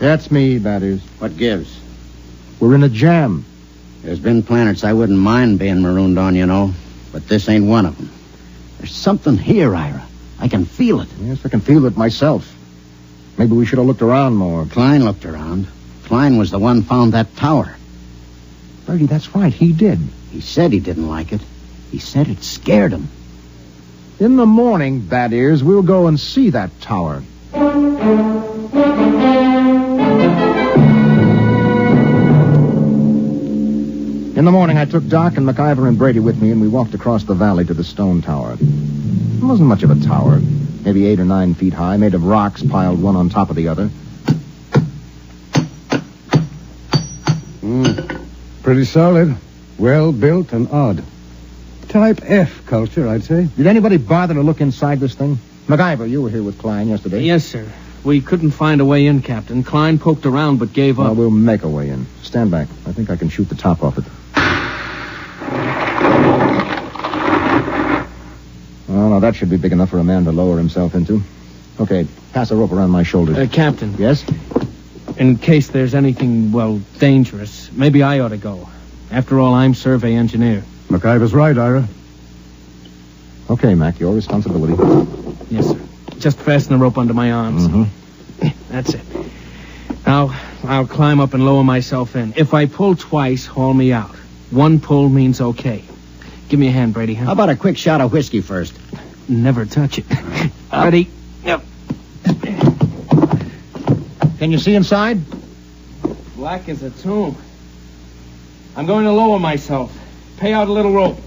That's me, Batters. What gives? We're in a jam. There's been planets I wouldn't mind being marooned on, you know. But this ain't one of them. There's something here, Ira. I can feel it. Yes, I can feel it myself. Maybe we should have looked around more. Klein looked around. Klein was the one found that tower. Bertie, that's right. He did. He said he didn't like it. He said it scared him. In the morning, Bad Ears, we'll go and see that tower. In the morning, I took Doc and MacIver and Brady with me, and we walked across the valley to the stone tower. It wasn't much of a tower, maybe 8 or 9 feet high, made of rocks piled one on top of the other. Pretty solid. Well built and odd. Type F culture, I'd say. Did anybody bother to look inside this thing? MacIver, you were here with Klein yesterday. Yes, sir. We couldn't find a way in, Captain. Klein poked around but gave up. Well, we'll make a way in. Stand back. I think I can shoot the top off it. Oh, now that should be big enough for a man to lower himself into. Okay, pass a rope around my shoulders. Captain. Yes? In case there's anything, dangerous, maybe I ought to go. After all, I'm survey engineer. MacIver's right, Ira. Okay, Mac, your responsibility. Yes, sir. Just fasten the rope under my arms. Mm-hmm. That's it. Now, I'll climb up and lower myself in. If I pull twice, haul me out. One pull means okay. Give me a hand, Brady, huh? How about a quick shot of whiskey first? Never touch it. Ready? Yep. Can you see inside? Black as a tomb. I'm going to lower myself. Pay out a little rope.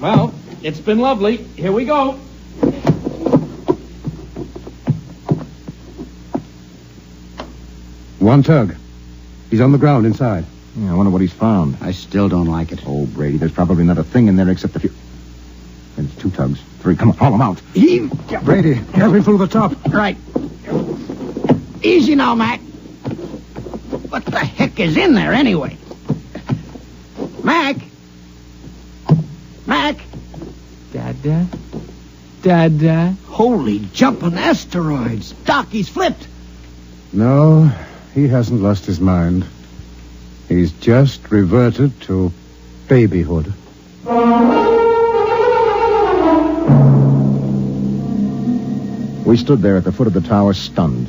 Well, it's been lovely. Here we go. One tug. He's on the ground inside. Yeah, I wonder what he's found. I still don't like it. Oh, Brady, there's probably not a thing in there except a few... There's 2 tugs. 3. Come on, haul them out. Brady, help me through the top. Right. Easy now, Mac. What the heck is in there, anyway? Mac? Mac? Dada? Dada? Holy jumping asteroids. Doc, he's flipped. No, he hasn't lost his mind. He's just reverted to babyhood. We stood there at the foot of the tower, stunned.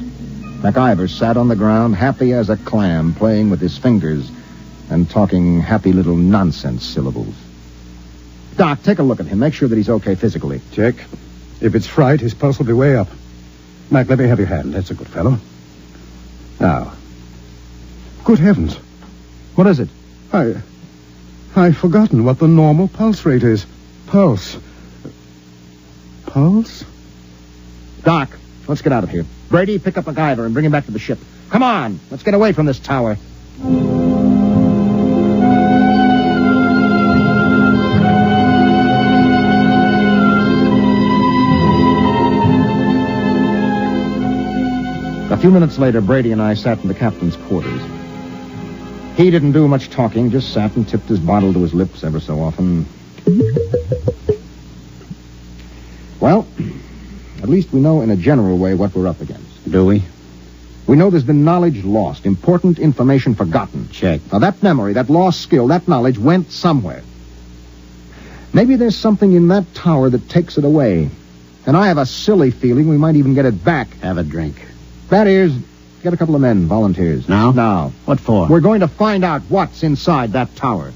MacIver sat on the ground, happy as a clam, playing with his fingers and talking happy little nonsense syllables. Doc, take a look at him. Make sure that he's okay physically. Check. If it's fright, his pulse will be way up. Mac, let me have your hand. That's a good fellow. Now. Good heavens. What is it? I've forgotten what the normal pulse rate is. Pulse? Doc, let's get out of here. Brady, pick up MacIver and bring him back to the ship. Come on, let's get away from this tower. A few minutes later, Brady and I sat in the captain's quarters. He didn't do much talking, just sat and tipped his bottle to his lips ever so often. Well, at least we know in a general way what we're up against. Do we? We know there's been knowledge lost, important information forgotten. Check. Now, that memory, that lost skill, that knowledge went somewhere. Maybe there's something in that tower that takes it away. And I have a silly feeling we might even get it back. Have a drink. That is, get a couple of men, volunteers. Now? Now. What for? We're going to find out what's inside that tower.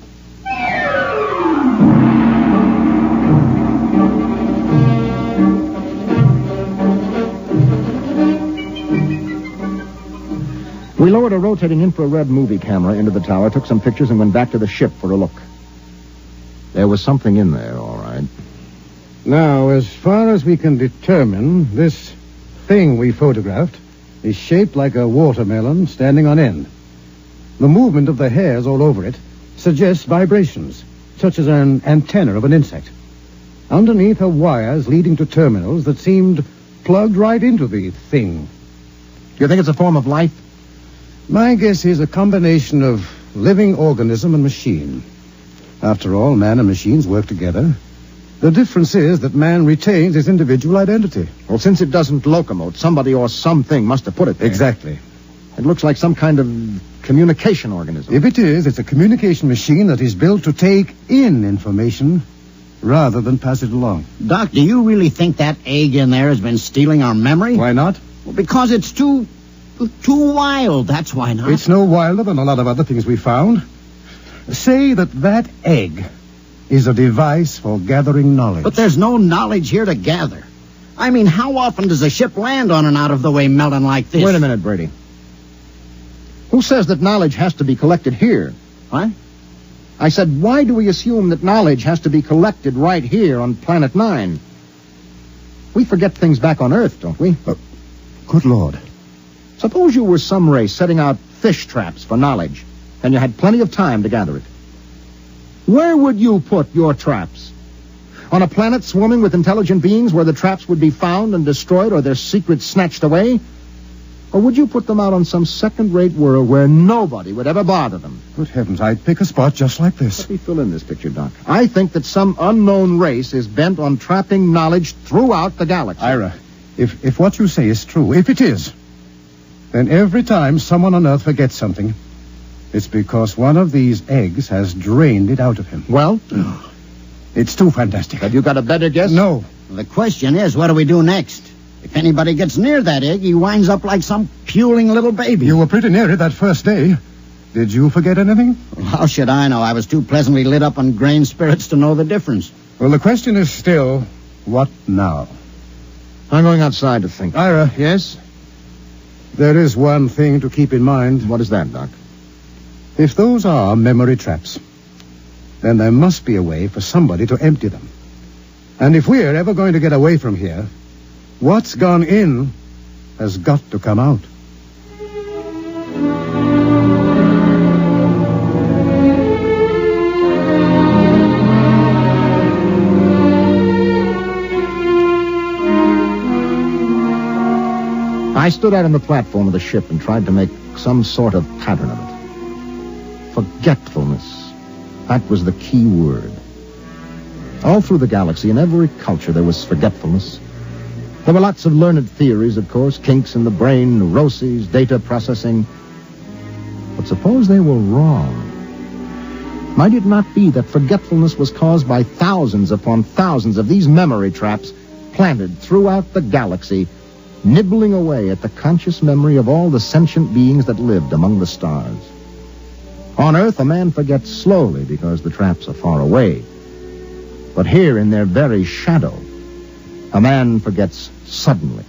We lowered a rotating infrared movie camera into the tower, took some pictures, and went back to the ship for a look. There was something in there, all right. Now, as far as we can determine, this thing we photographed is shaped like a watermelon standing on end. The movement of the hairs all over it suggests vibrations, such as an antenna of an insect. Underneath are wires leading to terminals that seemed plugged right into the thing. You think it's a form of life? My guess is a combination of living organism and machine. After all, man and machines work together. The difference is that man retains his individual identity. Well, since it doesn't locomote, somebody or something must have put it there. Exactly. It looks like some kind of communication organism. If it is, it's a communication machine that is built to take in information rather than pass it along. Doc, do you really think that egg in there has been stealing our memory? Why not? Well, because it's too wild. That's why not. It's no wilder than a lot of other things we found. Say that egg is a device for gathering knowledge. But there's no knowledge here to gather. I mean, how often does a ship land on an out-of-the-way melon like this? Wait a minute, Brady. Who says that knowledge has to be collected here? What? I said, why do we assume that knowledge has to be collected right here on Planet 9? We forget things back on Earth, don't we? Good Lord. Suppose you were some race setting out fish traps for knowledge, and you had plenty of time to gather it. Where would you put your traps? On a planet swarming with intelligent beings where the traps would be found and destroyed or their secrets snatched away? Or would you put them out on some second-rate world where nobody would ever bother them? Good heavens, I'd pick a spot just like this. Let me fill in this picture, Doc. I think that some unknown race is bent on trapping knowledge throughout the galaxy. Ira, if what you say is true, if it is, then every time someone on Earth forgets something, it's because one of these eggs has drained it out of him. Well? It's too fantastic. Have you got a better guess? No. Well, the question is, what do we do next? If anybody gets near that egg, he winds up like some puling little baby. You were pretty near it that first day. Did you forget anything? Well, how should I know? I was too pleasantly lit up on grain spirits to know the difference. Well, the question is still, what now? I'm going outside to think. Ira. Yes? There is one thing to keep in mind. What is that, Doc? If those are memory traps, then there must be a way for somebody to empty them. And if we're ever going to get away from here, what's gone in has got to come out. I stood out on the platform of the ship and tried to make some sort of pattern of it. Forgetfulness. That was the key word. All through the galaxy, in every culture, there was forgetfulness. There were lots of learned theories, of course, kinks in the brain, neuroses, data processing. But suppose they were wrong. Might it not be that forgetfulness was caused by thousands upon thousands of these memory traps planted throughout the galaxy, nibbling away at the conscious memory of all the sentient beings that lived among the stars? On Earth, a man forgets slowly because the traps are far away. But here, in their very shadow, a man forgets suddenly.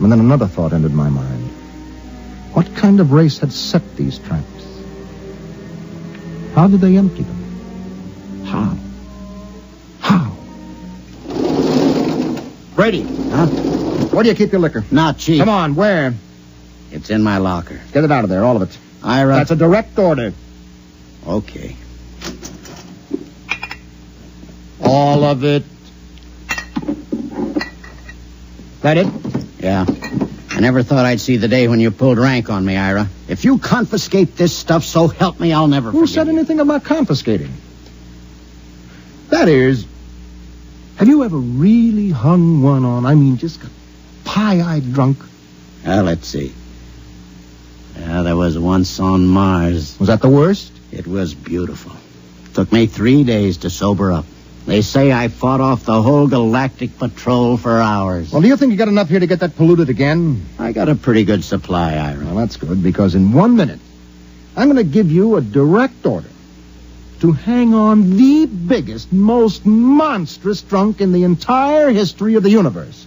And then another thought entered my mind. What kind of race had set these traps? How did they empty them? How? Brady. Huh? Where do you keep your liquor? Not cheap. Come on, where? It's in my locker. Get it out of there, all of it. Ira. That's a direct order. Okay. All of it. That it? Yeah. I never thought I'd see the day when you pulled rank on me, Ira. If you confiscate this stuff, so help me, I'll never Who forgive said you. anything about confiscating? That is, have you ever really hung one on? I mean, just got pie-eyed drunk? Well, let's see. Yeah, there was once on Mars. Was that the worst? It was beautiful. Took me 3 days to sober up. They say I fought off the whole galactic patrol for hours. Well, do you think you got enough here to get that polluted again? I got a pretty good supply, Ira. Well, that's good, because in 1 minute, I'm going to give you a direct order to hang on the biggest, most monstrous drunk in the entire history of the universe.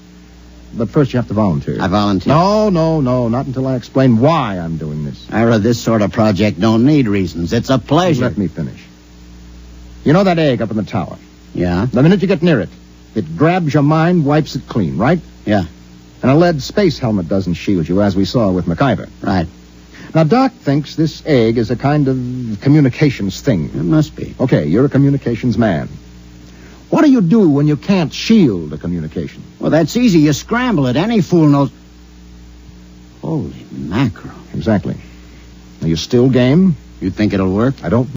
But first you have to volunteer. I volunteer. No, not until I explain why I'm doing this. Ira, this sort of project don't need reasons. It's a pleasure. Let me finish. You know that egg up in the tower? Yeah? The minute you get near it, it grabs your mind, wipes it clean, right? Yeah. And a lead space helmet doesn't shield you, as we saw with MacIver. Right. Now, Doc thinks this egg is a kind of communications thing. It must be. Okay, you're a communications man. What do you do when you can't shield a communication? Well, that's easy. You scramble it. Any fool knows. Holy mackerel. Exactly. Are you still game? You think it'll work? I don't